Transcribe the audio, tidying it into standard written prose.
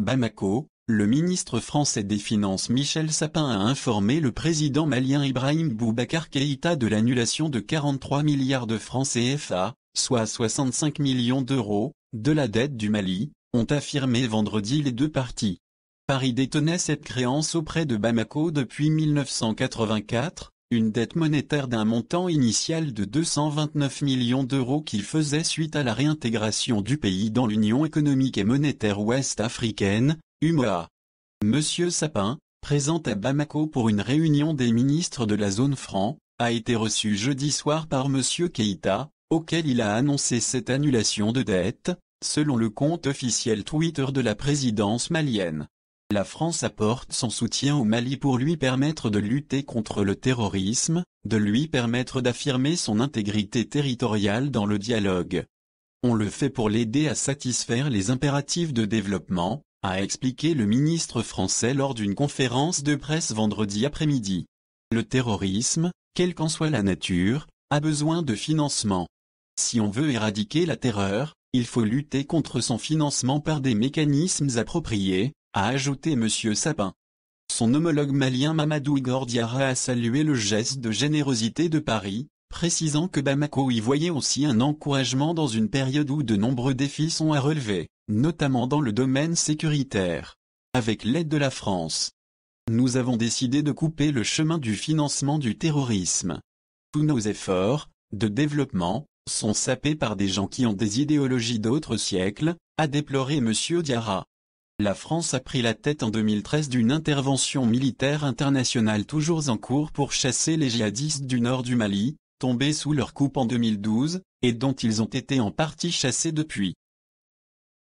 Bamako, le ministre français des Finances Michel Sapin a informé le président malien Ibrahim Boubacar Keïta de l'annulation de 43 milliards de francs CFA, soit 65 millions d'euros, de la dette du Mali, ont affirmé vendredi les deux parties. Paris détenait cette créance auprès de Bamako depuis 1984, une dette monétaire d'un montant initial de 229 millions d'euros qui faisait suite à la réintégration du pays dans l'Union économique et monétaire ouest-africaine, UMOA. Monsieur Sapin, présent à Bamako pour une réunion des ministres de la zone franc, a été reçu jeudi soir par Monsieur Keïta, auquel il a annoncé cette annulation de dette, selon le compte officiel Twitter de la présidence malienne. La France apporte son soutien au Mali pour lui permettre de lutter contre le terrorisme, de lui permettre d'affirmer son intégrité territoriale dans le dialogue. On le fait pour l'aider à satisfaire les impératifs de développement, a expliqué le ministre français lors d'une conférence de presse vendredi après-midi. Le terrorisme, quelle qu'en soit la nature, a besoin de financement. Si on veut éradiquer la terreur, il faut lutter contre son financement par des mécanismes appropriés, a ajouté Monsieur Sapin. Son homologue malien Mamadou Igor Diarra a salué le geste de générosité de Paris, précisant que Bamako y voyait aussi un encouragement dans une période où de nombreux défis sont à relever, notamment dans le domaine sécuritaire. Avec l'aide de la France, nous avons décidé de couper le chemin du financement du terrorisme. Tous nos efforts, de développement, sont sapés par des gens qui ont des idéologies d'autres siècles, a déploré Monsieur Diarra. La France a pris la tête en 2013 d'une intervention militaire internationale toujours en cours pour chasser les djihadistes du nord du Mali, tombés sous leur coupe en 2012, et dont ils ont été en partie chassés depuis.